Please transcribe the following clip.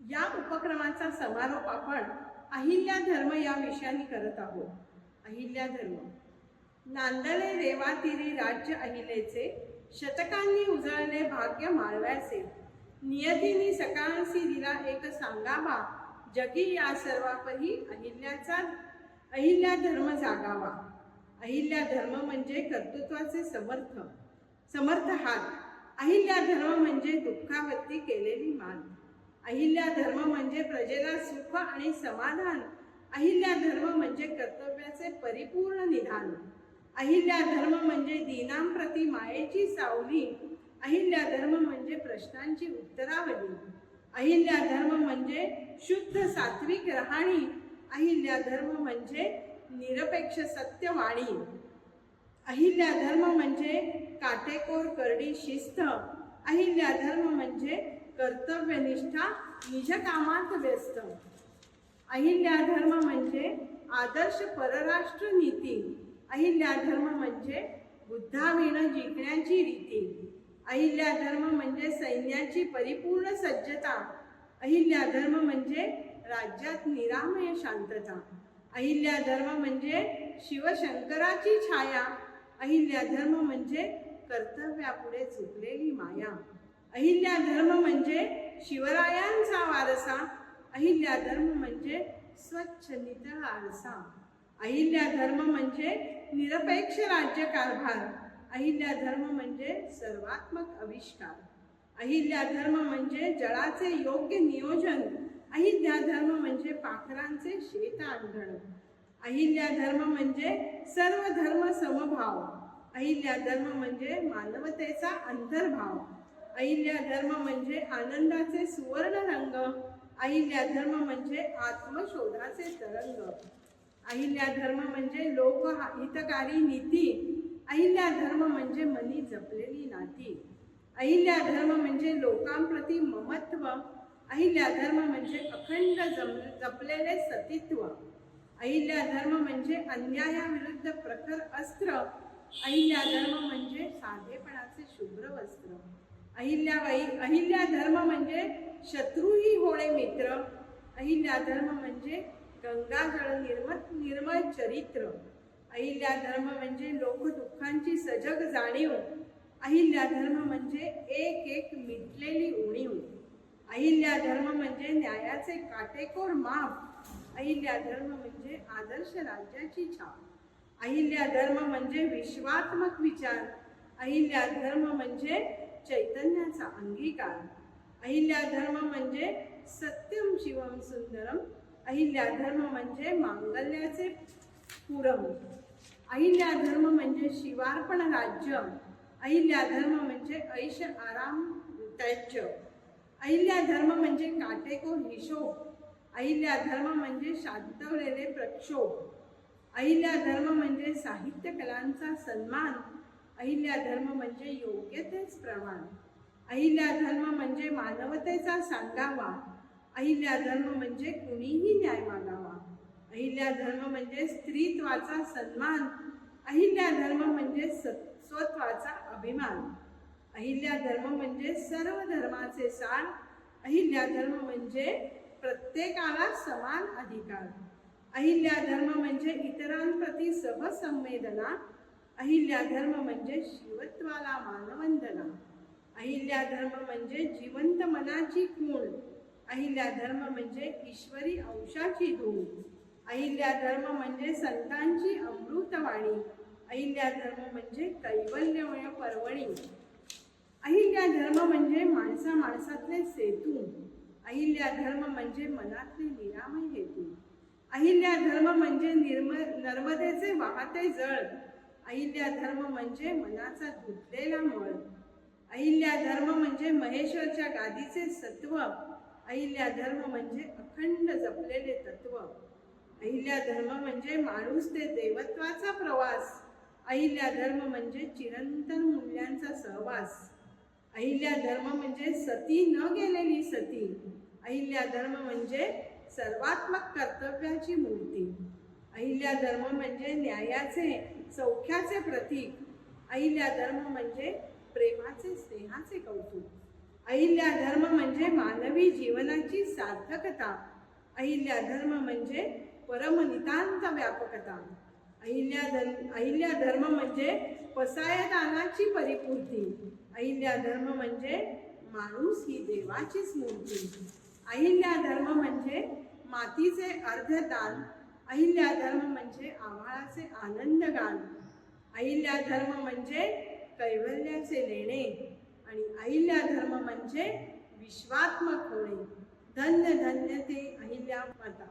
या उपक्रमाचा समारोप आपण अहिल्या धर्म या विषयाने करत आहोत. अहिल्या धर्म नांदले रेवातीरी राज्य अहिलेचे, शतकांनी उजळले भाग्य माळव्याचे. नियतीने सकाळसी दिला एक सांगावा, जगी या सर्वापरी अहिल्या धर्म जागावा. अहिल्या धर्म म्हणजे कर्तृत्वाचे समर्थ हात. अहिल्या धर्म म्हणजे दुःखावरती केलेली मान. अहिल्या धर्म म्हणजे प्रजेला सुख आणि समाधान. अहिल्या धर्म म्हणजे कर्तव्याचे परिपूर्ण निधान. अहिल्या धर्म म्हणजे दीनांप्रती मायेची सावली. अहिल्या धर्म म्हणजे प्रश्नांची उत्तरावली. अहिल्या धर्म म्हणजे शुद्ध सात्विक राहणी. अहिल्या धर्म म्हणजे निरपेक्ष सत्यवाणी. अहिल्या धर्म म्हणजे काटेकोर करडी शिस्त. अहिल्या धर्म म्हणजे कर्तव्यनिष्ठा, निज कामात व्यस्त. अहिल्या धर्म म्हणजे आदर्श परराष्ट्र नीती. अहिल्या धर्म म्हणजे बुद्धाविण जिंकण्याची रीती. अहिल्या धर्म म्हणजे सैन्याची परिपूर्ण सज्जता. अहिल्या धर्म म्हणजे राज्यात निरामय शांतता. अहिल्या धर्म म्हणजे शिवशंकराची छाया. अहिल्या धर्म म्हणजे कर्तव्यापुढे झुकलेली माया. अहिल्या धर्म म्हणजे शिवरायांचा वारसा. अहिल्या धर्म म्हणजे स्वच्छ नितळ आरसा. अहिल्या धर्म म्हणजे निरपेक्ष राज्य कारभार. अहिल्या धर्म म्हणजे सर्वात्मक आविष्कार. अहिल्या धर्म म्हणजे जळाचे योग्य नियोजन. अहिल्या धर्म म्हणजे पाखरांचे शेत अंधण. अहिल्या धर्म म्हणजे सर्व धर्म समभाव. अहिल्या धर्म म्हणजे मानवतेचा अंतर्भाव. अहिल्या धर्म म्हणजे आनंदाचे सुवर्ण रंग. अहिल्या धर्म म्हणजे आत्मशोधाचे तरंग. अहिल्या धर्म म्हणजे लोकहितकारी नीती. अहिल्या धर्म म्हणजे मनी जपलेली नाती. अहिल्या धर्म म्हणजे लोकांप्रती ममत्व. अहिल्या धर्म म्हणजे अखंड जपलेले सतीत्व. अहिल्या धर्म म्हणजे अन्यायाविरुद्ध प्रखर अस्त्र. अहिल्या धर्म म्हणजे साधेपणाचे शुभ्र वस्त्र. अहिल्या धर्म म्हणजे शत्रूही होणे मित्र. अहिल्या धर्म म्हणजे गंगाजळ निर्मळ चरित्र. अहिल्या धर्म म्हणजे लोकदुःखांची सजग जाणीव. अहिल्या धर्म म्हणजे एक एक मिटलेली उणीव. अहिल्या धर्म म्हणजे न्यायाचे काटेकोर माप. अहिल्या धर्म म्हणजे आदर्श राज्याची छाप. अहिल्या धर्म म्हणजे विश्वात्मक विचार. अहिल्या धर्म म्हणजे चैतन्याचा अंगीकार. अहिल्या धर्म म्हणजे सत्यम शिवम सुंदरम. अहिल्या धर्म म्हणजे मांगल्याचे पुरम. अहिल्या धर्म म्हणजे शिवार्पण राज्य. अहिल्या धर्म म्हणजे ऐश आराम त्याज्य. अहिल्या धर्म म्हणजे काटेकोर हिशोब. अहिल्या धर्म म्हणजे शांतवलेले प्रक्षोभ. अहिल्या धर्म म्हणजे साहित्य कलांचा सन्मान. अहिल्या धर्म म्हणजे योग्यतेच प्रमाण. अहिल्या धर्म म्हणजे मानवतेचा सांगावा. अहिल्या धर्म म्हणजे कुणीही न्याय मागावा. अहिल्या धर्म म्हणजे स्त्रीत्वाचा सन्मान. अहिल्या धर्म म्हणजे स्वत्वाचा अभिमान. अहिल्या धर्म म्हणजे सर्व धर्माचे सार. अहिल्या धर्म म्हणजे प्रत्येकाला समान अधिकार. अहिल्या धर्म म्हणजे इतरांप्रती सहसंवेदना. अहिल्या धर्म म्हणजे शिवत्वाला मानवंदना. अहिल्या धर्म म्हणजे जिवंत मनाची खूण. अहिल्या धर्म म्हणजे ईश्वरी अंशाची धूळ. अहिल्या धर्म म्हणजे संतांची अमृतवाणी. अहिल्या धर्म म्हणजे कैवल्यमय पर्वणी. अहिल्या धर्म म्हणजे माणसा माणसातले सेतू. अहिल्या धर्म म्हणजे मनातले निरामय हेतू. अहिल्या धर्म म्हणजे नर्मदेचे वाहते जळ. अहिल्या धर्म म्हणजे मनाचा धुतलेला मळ. अहिल्या धर्म म्हणजे महेश्वरच्या गादीचे सत्व. अहिल्या धर्म म्हणजे अखंड जपलेले तत्व. अहिल्या धर्म म्हणजे माणूस ते देवत्वाचा प्रवास. अहिल्या धर्म म्हणजे चिरंतन मूल्यांचा सहवास. अहिल्या धर्म म्हणजे सती न गेलेली सती. अहिल्या धर्म म्हणजे सर्वात्मक कर्तव्याची मूर्ती. अहिल्या धर्म म्हणजे न्यायाचे सौख्याचे प्रतीक. अहिल्या धर्म म्हणजे प्रेमाचे स्नेहाचे कौतुक. अहिल्या धर्म म्हणजे मानवी जीवनाची सार्थकता. अहिल्या धर्म म्हणजे परमनितांत व्यापकता. अहिल्या धर्म म्हणजे पसायदानाची परिपूर्ती. अहिल्या धर्म म्हणजे माणूस ही देवाचीच मूर्ती. अहिल्या धर्म म्हणजे मातीचे अर्धदान. अहिल्या धर्म म्हणजे आव्हाळाचे आनंदगान. अहिल्या धर्म म्हणजे कैवल्याचे लेणे. आणि अहिल्या धर्म म्हणजे विश्वात्मक होणे. धन्य धन्य ते अहिल्या माता.